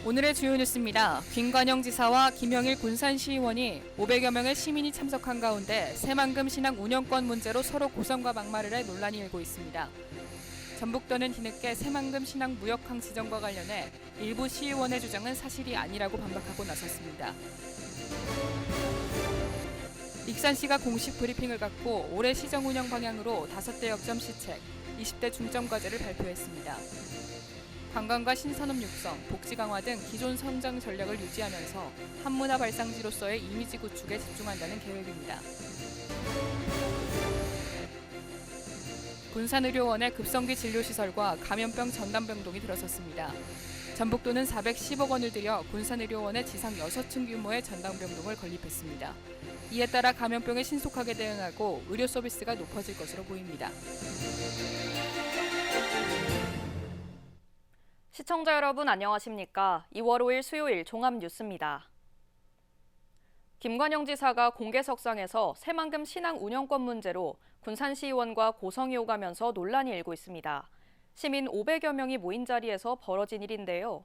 오늘의 주요 뉴스입니다. 김관영 지사와 김영일 군산시의원이 500여 명의 시민이 참석한 가운데 새만금 신항 운영권 문제로 서로 고성과 막말을 해 논란이 일고 있습니다. 전북도는 뒤늦게 새만금 신항 무역항 지정과 관련해 일부 시의원의 주장은 사실이 아니라고 반박하고 나섰습니다. 익산시가 공식 브리핑을 갖고 올해 시정 운영 방향으로 5대 역점 시책, 20대 중점 과제를 발표했습니다. 관광과 신산업 육성, 복지 강화 등 기존 성장 전략을 유지하면서 한문화 발상지로서의 이미지 구축에 집중한다는 계획입니다. 군산의료원의 급성기 진료시설과 감염병 전담병동이 들어섰습니다. 전북도는 410억 원을 들여 군산의료원에 지상 6층 규모의 전담병동을 건립했습니다. 이에 따라 감염병에 신속하게 대응하고 의료 서비스가 높아질 것으로 보입니다. 시청자 여러분 안녕하십니까? 2월 5일 수요일 종합뉴스입니다. 김관영 지사가 공개석상에서 새만금 신항 운영권 문제로 군산시의원과 고성이 오가면서 논란이 일고 있습니다. 시민 500여 명이 모인 자리에서 벌어진 일인데요.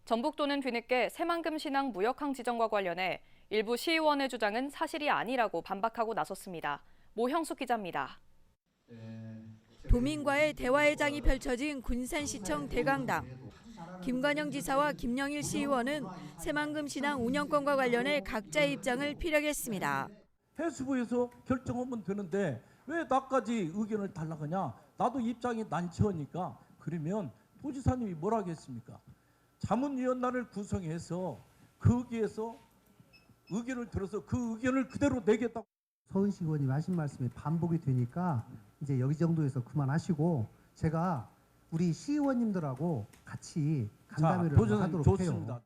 전북도는 뒤늦게 새만금 신항 무역항 지정과 관련해 일부 시의원의 주장은 사실이 아니라고 반박하고 나섰습니다. 모형숙 기자입니다. 도민과의 대화회장이 펼쳐진 군산시청 대강당. 김관영 지사와 김영일 시의원은 새만금 신항 운영권과 관련해 각자의 입장을 피력했습니다. 해수부에서 결정하면 되는데 왜 나까지 의견을 달라가냐. 나도 입장이 난처하니까. 그러면 도지사님이 뭐라 하겠습니까? 자문위원단을 구성해서 거기에서 의견을 들어서 그 의견을 그대로 내겠다고. 서은식 의원님 하신 말씀이 반복이 되니까 이제 여기 정도에서 그만하시고 제가 우리 시의원님들하고 같이 간담회를 하도록 좋습니다. 해요.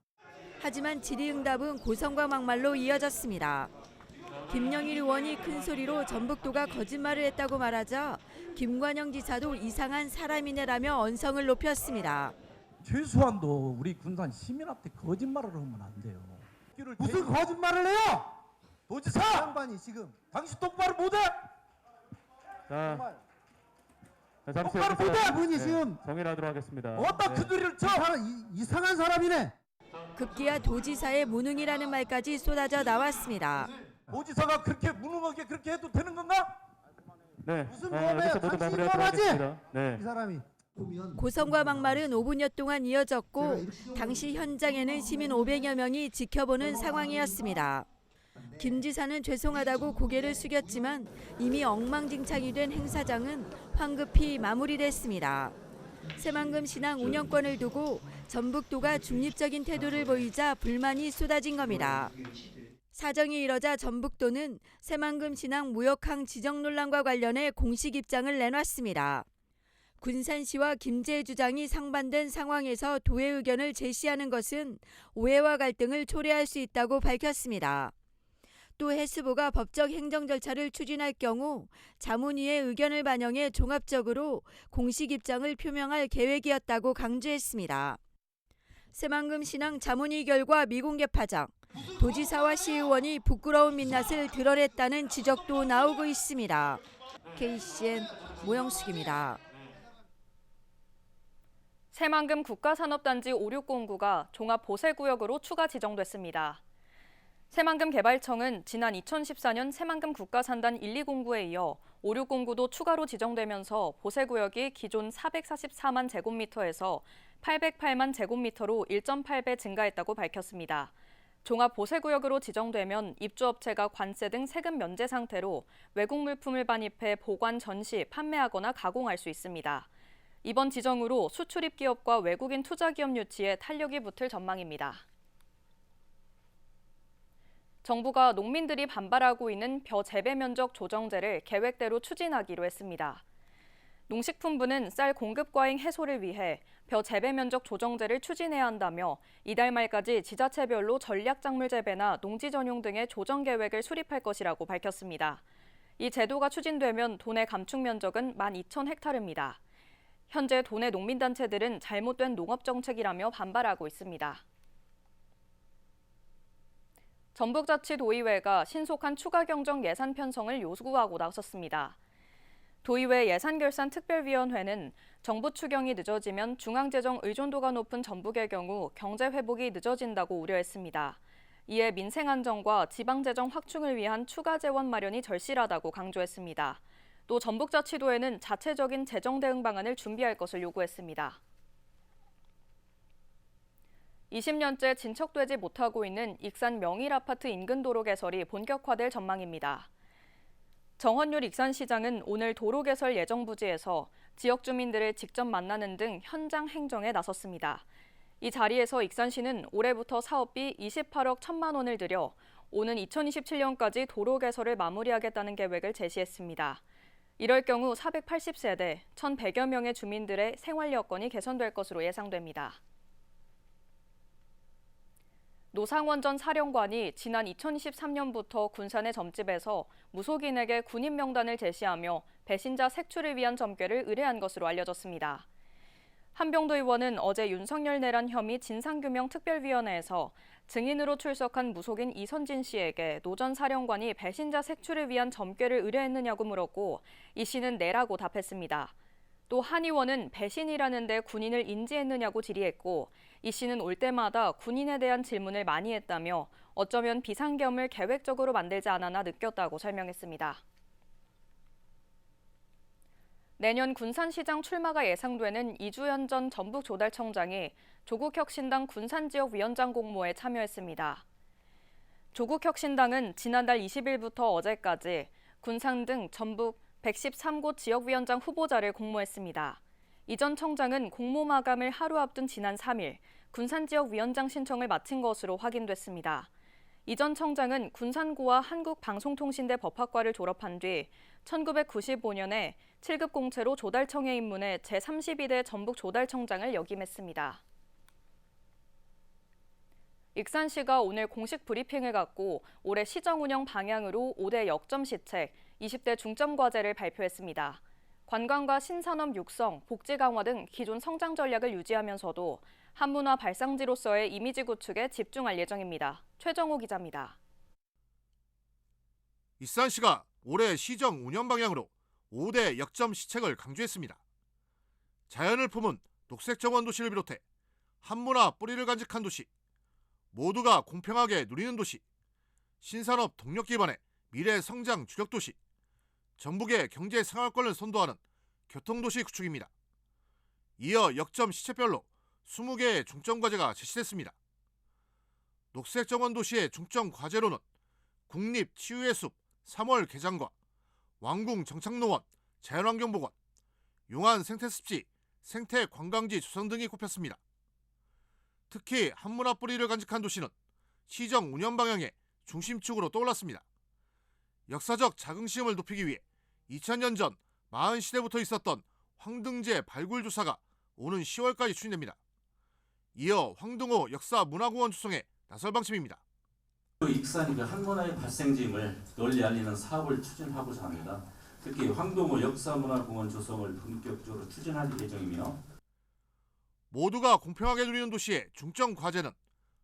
하지만 질의응답은 고성과 막말로 이어졌습니다. 김영일 의원이 큰 소리로 전북도가 거짓말을 했다고 말하자 김관영 지사도 이상한 사람이네라며 언성을 높였습니다. 최소한도 우리 군산 시민한테 거짓말을 하면 안 돼요. 무슨 거짓말을 해요? 도지사! 양반이 지금 당신 똑바로 못해? 자, 잠시 똑바로 여기서 못해! 이분이 지금 정의하도록 하겠습니다. 어디다 큰 소리를 쳐! 이상한 사람이네. 급기야 도지사의 무능이라는 말까지 쏟아져 나왔습니다. 도지사가 그렇게 무능하게 그렇게 해도 되는 건가? 네, 무슨 법에 여기서 모두 당신이 마무리하도록 범하지? 하겠습니다. 네. 이 사람이 고성과 막말은 5분여 동안 이어졌고 당시 현장에는 시민 500여 명이 지켜보는 상황이었습니다. 김 지사는 죄송하다고 고개를 숙였지만 이미 엉망진창이 된 행사장은 황급히 마무리됐습니다. 새만금 신항 운영권을 두고 전북도가 중립적인 태도를 보이자 불만이 쏟아진 겁니다. 사정이 이러자 전북도는 새만금 신항 무역항 지정 논란과 관련해 공식 입장을 내놨습니다. 군산시와 김제 주장이 상반된 상황에서 도의 의견을 제시하는 것은 오해와 갈등을 초래할 수 있다고 밝혔습니다. 또 해수부가 법적 행정 절차를 추진할 경우 자문위의 의견을 반영해 종합적으로 공식 입장을 표명할 계획이었다고 강조했습니다. 새만금 신항 자문위 결과 미공개 파장, 도지사와 시의원이 부끄러운 민낯을 드러냈다는 지적도 나오고 있습니다. KCN 모형숙입니다. 새만금 국가산업단지 560구가 종합보세구역으로 추가 지정됐습니다. 새만금 개발청은 지난 2014년 새만금 국가산단 1-209에 이어 560구도 추가로 지정되면서 보세구역이 기존 444만 제곱미터에서 808만 제곱미터로 1.8배 증가했다고 밝혔습니다. 종합보세구역으로 지정되면 입주업체가 관세 등 세금 면제 상태로 외국 물품을 반입해 보관, 전시, 판매하거나 가공할 수 있습니다. 이번 지정으로 수출입 기업과 외국인 투자 기업 유치에 탄력이 붙을 전망입니다. 정부가 농민들이 반발하고 있는 벼 재배 면적 조정제를 계획대로 추진하기로 했습니다. 농식품부는 쌀 공급 과잉 해소를 위해 벼 재배 면적 조정제를 추진해야 한다며 이달 말까지 지자체별로 전략 작물 재배나 농지 전용 등의 조정 계획을 수립할 것이라고 밝혔습니다. 이 제도가 추진되면 도내 감축 면적은 12,000헥타르입니다. 현재 도내 농민단체들은 잘못된 농업정책이라며 반발하고 있습니다. 전북자치도의회가 신속한 추가 경정 예산 편성을 요구하고 나섰습니다. 도의회 예산결산특별위원회는 정부 추경이 늦어지면 중앙재정 의존도가 높은 전북의 경우 경제 회복이 늦어진다고 우려했습니다. 이에 민생 안정과 지방재정 확충을 위한 추가 재원 마련이 절실하다고 강조했습니다. 또 전북자치도에는 자체적인 재정 대응 방안을 준비할 것을 요구했습니다. 20년째 진척되지 못하고 있는 익산 명일아파트 인근 도로 개설이 본격화될 전망입니다. 정헌율 익산시장은 오늘 도로 개설 예정 부지에서 지역 주민들을 직접 만나는 등 현장 행정에 나섰습니다. 이 자리에서 익산시는 올해부터 사업비 28억 1천만 원을 들여 오는 2027년까지 도로 개설을 마무리하겠다는 계획을 제시했습니다. 이럴 경우 480세대 1,100여 명의 주민들의 생활 여건이 개선될 것으로 예상됩니다. 노상원 전 사령관이 지난 2023년부터 군산의 점집에서 무속인에게 군인 명단을 제시하며 배신자 색출을 위한 점괘를 의뢰한 것으로 알려졌습니다. 한병도 의원은 어제 윤석열 내란 혐의 진상규명특별위원회에서 증인으로 출석한 무속인 이선진 씨에게 노 전 사령관이 배신자 색출을 위한 점괘를 의뢰했느냐고 물었고 이 씨는 네라고 답했습니다. 또 한 의원은 배신이라는 데 군인을 인지했느냐고 질의했고 이 씨는 올 때마다 군인에 대한 질문을 많이 했다며 어쩌면 비상겸을 계획적으로 만들지 않았나 느꼈다고 설명했습니다. 내년 군산시장 출마가 예상되는 이주연 전 전북조달청장이 조국혁신당 군산지역위원장 공모에 참여했습니다. 조국혁신당은 지난달 20일부터 어제까지 군산 등 전북 113곳 지역위원장 후보자를 공모했습니다. 이 전 청장은 공모 마감을 하루 앞둔 지난 3일 군산지역위원장 신청을 마친 것으로 확인됐습니다. 이 전 청장은 군산고와 한국방송통신대 법학과를 졸업한 뒤 1995년에 7급 공채로 조달청에 입문해 제32대 전북 조달청장을 역임했습니다. 익산시가 오늘 공식 브리핑을 갖고 올해 시정 운영 방향으로 5대 역점 시책, 20대 중점 과제를 발표했습니다. 관광과 신산업 육성, 복지 강화 등 기존 성장 전략을 유지하면서도 한문화 발상지로서의 이미지 구축에 집중할 예정입니다. 최정호 기자입니다. 익산시가 올해 시정 운영 방향으로 5대 역점 시책을 강조했습니다. 자연을 품은 녹색정원 도시를 비롯해 한문화 뿌리를 간직한 도시, 모두가 공평하게 누리는 도시, 신산업 동력 기반의 미래 성장 주력 도시, 전북의 경제 생활권을 선도하는 교통도시 구축입니다. 이어 역점 시책별로 20개의 중점과제가 제시됐습니다. 녹색정원 도시의 중점과제로는 국립치유의 숲 3월 개장과 왕궁 정착농원 자연환경보건, 용안 생태습지, 생태관광지 조성 등이 꼽혔습니다. 특히 한문화 뿌리를 간직한 도시는 시정 운영 방향의 중심축으로 떠올랐습니다. 역사적 자긍심을 높이기 위해 2000년 전 마흔시대부터 있었던 황등제 발굴 조사가 오는 10월까지 추진됩니다. 이어 황등호 역사문화공원 조성에 나설 방침입니다. 익산이 그 한문화의 발생지임을 널리 알리는 사업을 추진하고자 합니다. 특히 황동호 역사문화공원 조성을 본격적으로 추진할 예정이며 모두가 공평하게 누리는 도시의 중점 과제는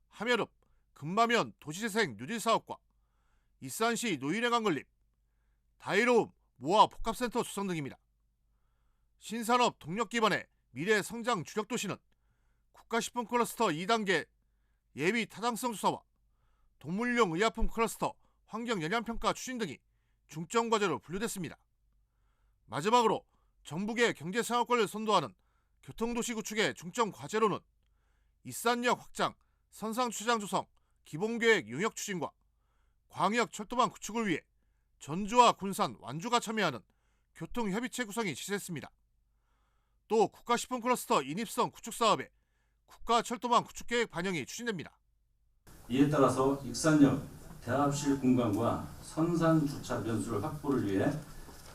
함여릅, 금마면 도시재생 뉴딜 사업과 익산시 노인회관 건립, 다이로움 모아 복합센터 조성 등입니다. 신산업 동력 기반의 미래 성장 주력 도시는 국가식품 클러스터 2단계 예비 타당성 조사와 동물용 의약품 클러스터 환경 영향평가 추진 등이 중점 과제로 분류됐습니다. 마지막으로 전북의 경제 생활권을 선도하는 교통도시 구축의 중점 과제로는 익산역 확장, 선상주차장 조성, 기본계획 용역 추진과 광역 철도망 구축을 위해 전주와 군산, 완주가 참여하는 교통협의체 구성이 제시됐습니다. 또 국가식품 클러스터 인입성 구축 사업에 국가철도망 구축계획 반영이 추진됩니다. 이에 따라서 익산역 대합실 공간과 선산 주차 변수를 확보를 위해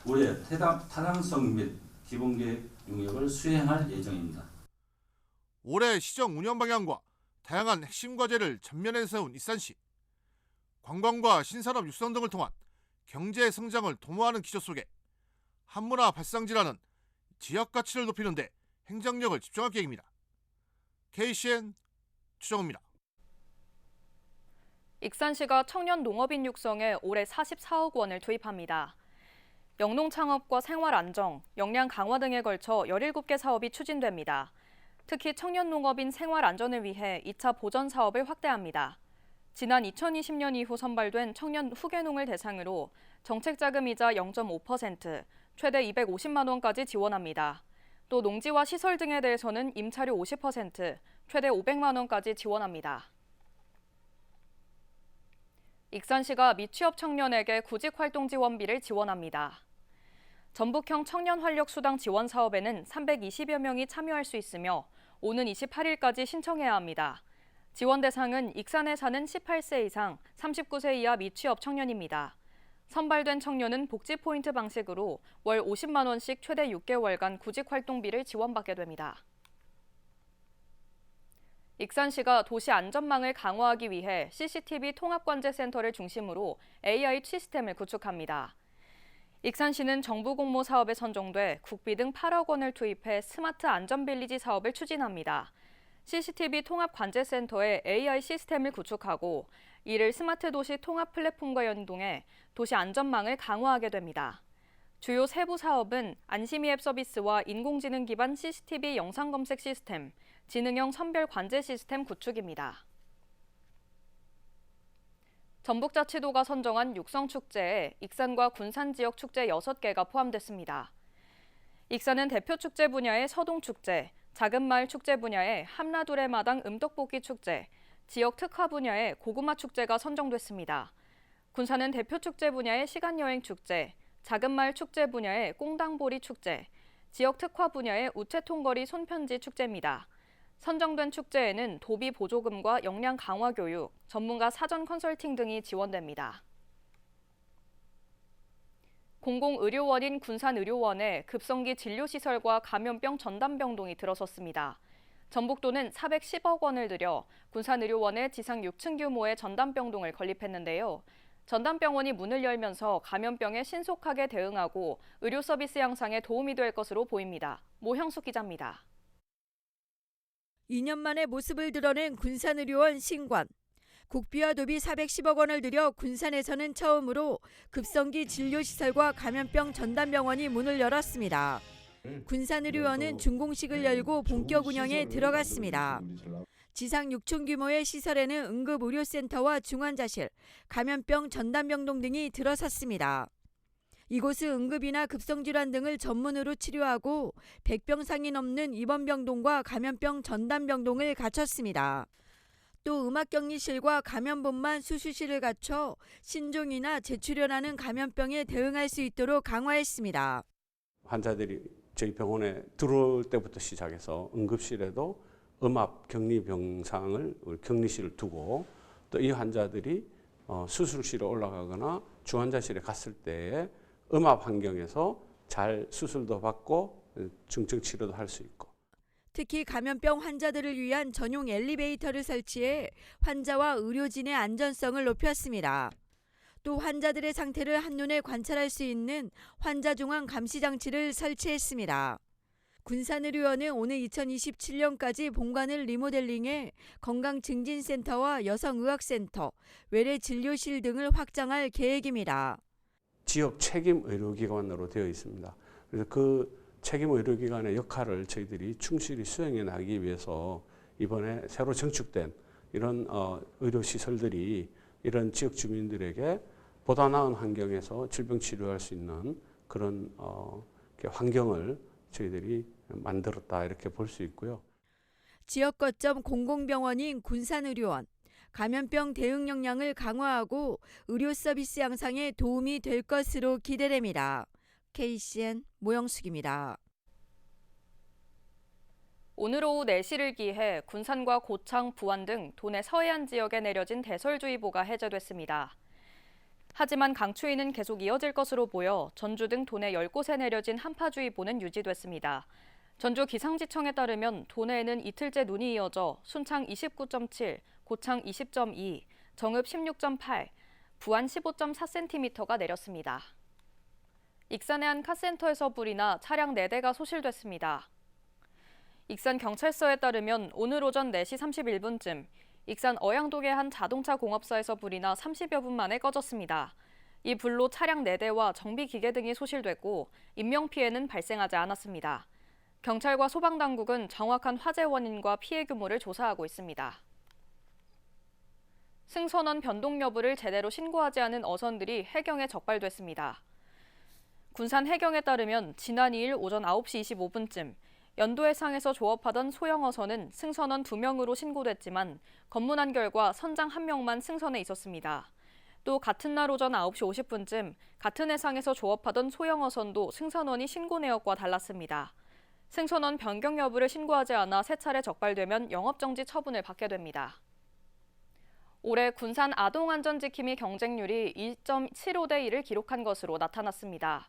올해 타당성 및 기본계획 용역을 수행할 예정입니다. 올해 시정 운영 방향과 다양한 핵심 과제를 전면에 세운 익산시. 관광과 신산업 육성 등을 통한 경제 성장을 도모하는 기조 속에 한문화 발상지라는 지역 가치를 높이는 데 행정력을 집중할 계획입니다. KCN 추정호입니다. 익산시가 청년 농업인 육성에 올해 44억 원을 투입합니다. 영농창업과 생활안정, 역량 강화 등에 걸쳐 17개 사업이 추진됩니다. 특히 청년농업인 생활안전을 위해 2차 보전 사업을 확대합니다. 지난 2020년 이후 선발된 청년 후계농을 대상으로 정책자금이자 0.5%, 최대 250만 원까지 지원합니다. 또 농지와 시설 등에 대해서는 임차료 50%, 최대 500만 원까지 지원합니다. 익산시가 미취업 청년에게 구직활동 지원비를 지원합니다. 전북형 청년활력수당 지원 사업에는 320여 명이 참여할 수 있으며 오는 28일까지 신청해야 합니다. 지원 대상은 익산에 사는 18세 이상 39세 이하 미취업 청년입니다. 선발된 청년은 복지포인트 방식으로 월 50만 원씩 최대 6개월간 구직활동비를 지원받게 됩니다. 익산시가 도시 안전망을 강화하기 위해 CCTV 통합관제센터를 중심으로 AI 시스템을 구축합니다. 익산시는 정부 공모 사업에 선정돼 국비 등 8억 원을 투입해 스마트 안전빌리지 사업을 추진합니다. CCTV 통합관제센터에 AI 시스템을 구축하고 이를 스마트 도시 통합 플랫폼과 연동해 도시 안전망을 강화하게 됩니다. 주요 세부 사업은 안심이 앱 서비스와 인공지능 기반 CCTV 영상 검색 시스템, 지능형 선별 관제 시스템 구축입니다. 전북자치도가 선정한 육성축제에 익산과 군산 지역 축제 6개가 포함됐습니다. 익산은 대표 축제 분야의 서동축제, 작은마을 축제 분야의 함라두레 마당 음떡볶이 축제, 지역 특화 분야의 고구마 축제가 선정됐습니다. 군산은 대표 축제 분야의 시간여행 축제, 작은마을 축제 분야의 꽁당보리 축제, 지역 특화 분야의 우체통거리 손편지 축제입니다. 선정된 축제에는 도비 보조금과 역량 강화 교육, 전문가 사전 컨설팅 등이 지원됩니다. 공공의료원인 군산의료원에 급성기 진료시설과 감염병 전담병동이 들어섰습니다. 전북도는 410억 원을 들여 군산의료원에 지상 6층 규모의 전담병동을 건립했는데요. 전담병원이 문을 열면서 감염병에 신속하게 대응하고 의료 서비스 향상에 도움이 될 것으로 보입니다. 모형숙 기자입니다. 2년 만에 모습을 드러낸 군산의료원 신관. 국비와 도비 410억 원을 들여 군산에서는 처음으로 급성기 진료시설과 감염병 전담병원이 문을 열었습니다. 군산의료원은 준공식을 열고 본격 운영에 들어갔습니다. 지상 6층 규모의 시설에는 응급의료센터와 중환자실, 감염병 전담병동 등이 들어섰습니다. 이곳은 응급이나 급성질환 등을 전문으로 치료하고 100병상이 넘는 입원병동과 감염병 전담병동을 갖췄습니다. 또 음압격리실과 감염본만 수술실을 갖춰 신종이나 재출현하는 감염병에 대응할 수 있도록 강화했습니다. 환자들이 저희 병원에 들어올 때부터 시작해서 응급실에도 음압 격리 병상을 격리실을 두고 또 이 환자들이 수술실에 올라가거나 중환자실에 갔을 때에 음압 환경에서 잘 수술도 받고 중증 치료도 할 수 있고. 특히 감염병 환자들을 위한 전용 엘리베이터를 설치해 환자와 의료진의 안전성을 높였습니다. 또 환자들의 상태를 한눈에 관찰할 수 있는 환자 중앙 감시 장치를 설치했습니다. 군산의료원은 오는 2027년까지 본관을 리모델링해 건강증진센터와 여성의학센터, 외래진료실 등을 확장할 계획입니다. 지역 책임 의료기관으로 되어 있습니다. 그래서 그 책임 의료기관의 역할을 저희들이 충실히 수행해 나가기 위해서 이번에 새로 증축된 이런 의료시설들이 이런 지역 주민들에게 보다 나은 환경에서 질병 치료할 수 있는 그런 환경을 저희들이 만들었다 이렇게 볼 수 있고요. 지역 거점 공공병원인 군산의료원, 감염병 대응 역량을 강화하고 의료 서비스 향상에 도움이 될 것으로 기대됩니다. KCN 모영숙입니다. 오늘 오후 4시를 기해 군산과 고창, 부안 등 도내 서해안 지역에 내려진 대설주의보가 해제됐습니다. 하지만 강추위는 계속 이어질 것으로 보여 전주 등 도내 10곳에 내려진 한파주의보는 유지됐습니다. 전주 기상지청에 따르면 도내에는 이틀째 눈이 이어져 순창 29.7, 고창 20.2, 정읍 16.8, 부안 15.4cm가 내렸습니다. 익산의 한 카센터에서 불이 나 차량 4대가 소실됐습니다. 익산경찰서에 따르면 오늘 오전 4시 31분쯤 익산 어양동의 한 자동차 공업사에서 불이 나 30여 분 만에 꺼졌습니다. 이 불로 차량 4대와 정비기계 등이 소실됐고 인명피해는 발생하지 않았습니다. 경찰과 소방당국은 정확한 화재 원인과 피해 규모를 조사하고 있습니다. 승선원 변동 여부를 제대로 신고하지 않은 어선들이 해경에 적발됐습니다. 군산 해경에 따르면 지난 2일 오전 9시 25분쯤 연도해상에서 조업하던 소형 어선은 승선원 2명으로 신고됐지만 검문한 결과 선장 1명만 승선해 있었습니다. 또 같은 날 오전 9시 50분쯤 같은 해상에서 조업하던 소형 어선도 승선원이 신고 내역과 달랐습니다. 승선원 변경 여부를 신고하지 않아 3차례 적발되면 영업정지 처분을 받게 됩니다. 올해 군산 아동안전지킴이 경쟁률이 2.75대 1을 기록한 것으로 나타났습니다.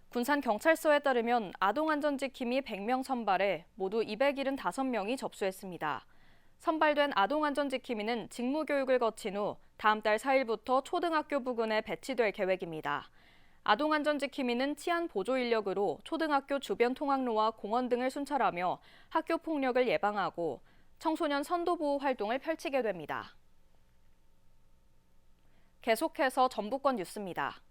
군산경찰서에 따르면 아동안전지킴이 100명 선발에 모두 275명이 접수했습니다. 선발된 아동안전지킴이는 직무교육을 거친 후 다음 달 4일부터 초등학교 부근에 배치될 계획입니다. 아동안전지킴이는 치안 보조 인력으로 초등학교 주변 통학로와 공원 등을 순찰하며 학교 폭력을 예방하고 청소년 선도보호 활동을 펼치게 됩니다. 계속해서 전북권 뉴스입니다.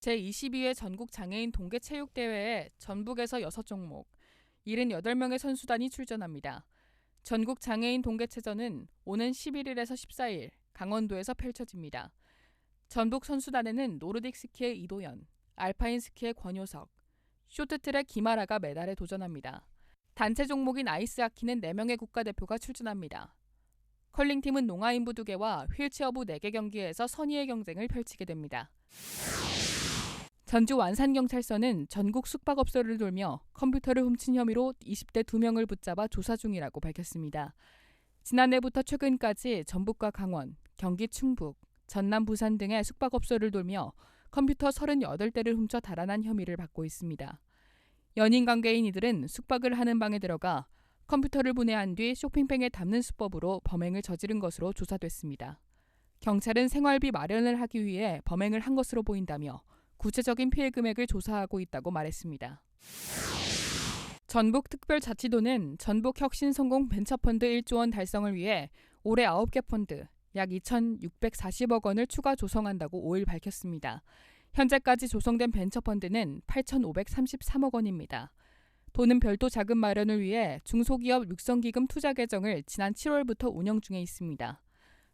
제22회 전국 장애인 동계체육대회에 전북에서 6종목, 78명의 선수단이 출전합니다. 전국 장애인 동계체전은 오는 11일에서 14일 강원도에서 펼쳐집니다. 전북 선수단에는 노르딕 스키의 이도현, 알파인 스키의 권효석, 쇼트트랙 김아라가 메달에 도전합니다. 단체 종목인 아이스하키는 4명의 국가대표가 출전합니다. 컬링팀은 농아인부 2개와 휠체어부 4개 경기에서 선의의 경쟁을 펼치게 됩니다. 전주 완산경찰서는 전국 숙박업소를 돌며 컴퓨터를 훔친 혐의로 20대 2명을 붙잡아 조사 중이라고 밝혔습니다. 지난해부터 최근까지 전북과 강원, 경기 충북, 전남 부산 등의 숙박업소를 돌며 컴퓨터 38대를 훔쳐 달아난 혐의를 받고 있습니다. 연인 관계인 이들은 숙박을 하는 방에 들어가 컴퓨터를 분해한 뒤 쇼핑백에 담는 수법으로 범행을 저지른 것으로 조사됐습니다. 경찰은 생활비 마련을 하기 위해 범행을 한 것으로 보인다며 구체적인 피해 금액을 조사하고 있다고 말했습니다. 전북특별자치도는 전북혁신성공 벤처펀드 1조 원 달성을 위해 올해 9개 펀드 약 2,640억 원을 추가 조성한다고 5일 밝혔습니다. 현재까지 조성된 벤처펀드는 8,533억 원입니다. 도는 별도 자금 마련을 위해 중소기업 육성기금 투자 계정을 지난 7월부터 운영 중에 있습니다.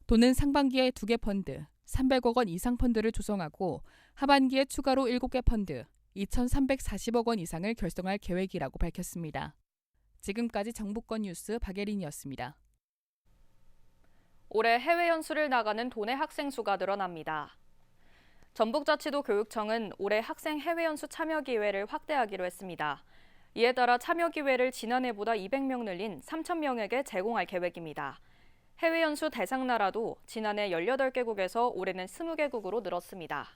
도는 상반기에 2개 펀드, 300억 원 이상 펀드를 조성하고 하반기에 추가로 7개 펀드, 2,340억 원 이상을 결성할 계획이라고 밝혔습니다. 지금까지 정부권 뉴스 박예린이었습니다. 올해 해외 연수를 나가는 도내 학생 수가 늘어납니다. 전북자치도 교육청은 올해 학생 해외 연수 참여 기회를 확대하기로 했습니다. 이에 따라 참여 기회를 지난해보다 200명 늘린 3,000명에게 제공할 계획입니다. 해외 연수 대상 나라도 지난해 18개국에서 올해는 20개국으로 늘었습니다.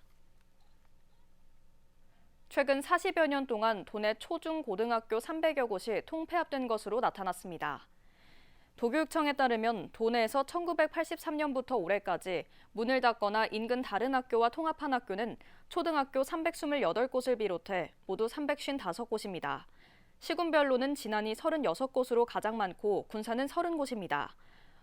최근 40여 년 동안 도내 초중 고등학교 300여 곳이 통폐합된 것으로 나타났습니다. 도교육청에 따르면 도내에서 1983년부터 올해까지 문을 닫거나 인근 다른 학교와 통합한 학교는 초등학교 328곳을 비롯해 모두 355곳입니다. 시군별로는 진안이 36곳으로 가장 많고 군산은 30곳입니다.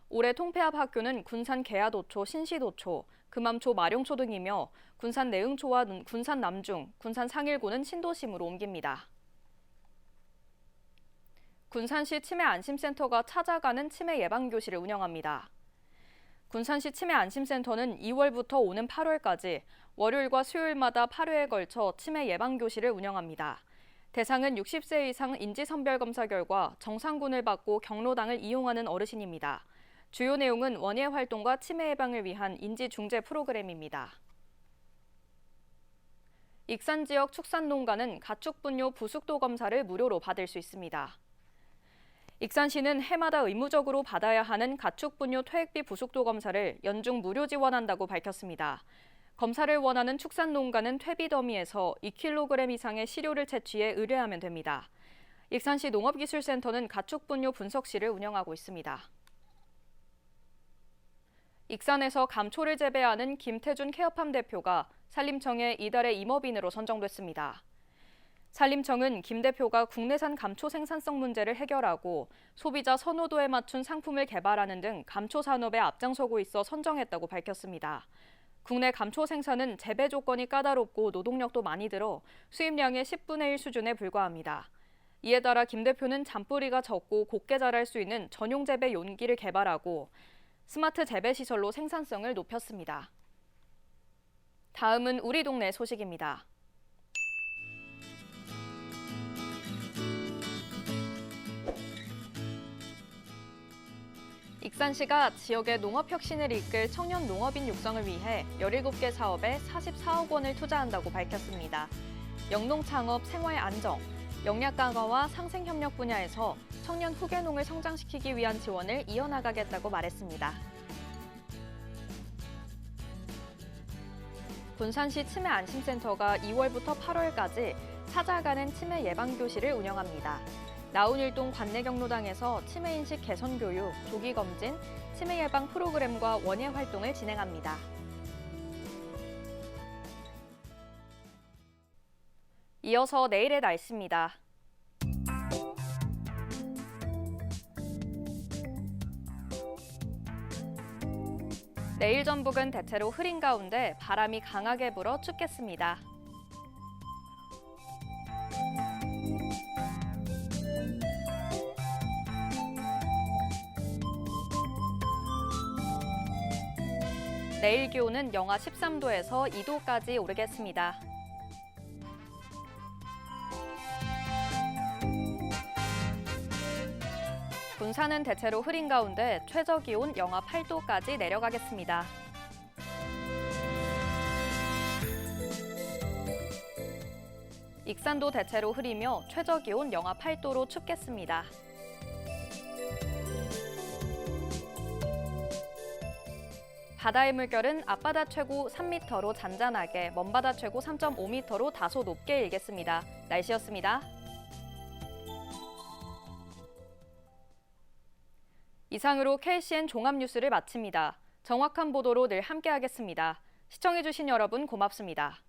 올해 통폐합 학교는 군산 계야도초, 신시도초, 금암초, 마룡초 등이며 군산 내흥초와 군산 남중, 군산 상일고는 신도심으로 옮깁니다. 군산시 치매안심센터가 찾아가는 치매 예방교실을 운영합니다. 군산시 치매안심센터는 2월부터 오는 8월까지 월요일과 수요일마다 8회에 걸쳐 치매 예방교실을 운영합니다. 대상은 60세 이상 인지선별검사 결과 정상군을 받고 경로당을 이용하는 어르신입니다. 주요 내용은 원예 활동과 치매 예방을 위한 인지중재 프로그램입니다. 익산 지역 축산농가는 가축분뇨 부숙도 검사를 무료로 받을 수 있습니다. 익산시는 해마다 의무적으로 받아야 하는 가축분뇨 퇴액비 부숙도 검사를 연중 무료 지원한다고 밝혔습니다. 검사를 원하는 축산농가는 퇴비 더미에서 2kg 이상의 시료를 채취해 의뢰하면 됩니다. 익산시 농업기술센터는 가축분뇨 분석실을 운영하고 있습니다. 익산에서 감초를 재배하는 김태준 케어팜 대표가 산림청의 이달의 임업인으로 선정됐습니다. 산림청은 김 대표가 국내산 감초 생산성 문제를 해결하고 소비자 선호도에 맞춘 상품을 개발하는 등 감초 산업에 앞장서고 있어 선정했다고 밝혔습니다. 국내 감초 생산은 재배 조건이 까다롭고 노동력도 많이 들어 수입량의 10분의 1 수준에 불과합니다. 이에 따라 김 대표는 잔뿌리가 적고 곱게 자랄 수 있는 전용 재배 용기를 개발하고 스마트 재배 시설로 생산성을 높였습니다. 다음은 우리 동네 소식입니다. 익산시가 지역의 농업혁신을 이끌 청년 농업인 육성을 위해 17개 사업에 44억 원을 투자한다고 밝혔습니다. 영농창업, 생활 안정, 영약 강화와 상생협력 분야에서 청년 후계농을 성장시키기 위한 지원을 이어나가겠다고 말했습니다. 군산시 치매안심센터가 2월부터 8월까지 찾아가는 치매 예방교실을 운영합니다. 나운일동 관내경로당에서 치매인식 개선 교육, 조기 검진, 치매 예방 프로그램과 원예 활동을 진행합니다. 이어서 내일의 날씨입니다. 내일 전북은 대체로 흐린 가운데 바람이 강하게 불어 춥겠습니다. 내일 기온은 영하 13도에서 2도까지 오르겠습니다. 군산은 대체로 흐린 가운데 최저 기온 영하 8도까지 내려가겠습니다. 익산도 대체로 흐리며 최저 기온 영하 8도로 춥겠습니다. 바다의 물결은 앞바다 최고 3m로 잔잔하게, 먼바다 최고 3.5m로 다소 높게 일겠습니다. 날씨였습니다. 이상으로 KCN 종합뉴스를 마칩니다. 정확한 보도로 늘 함께하겠습니다. 시청해주신 여러분 고맙습니다.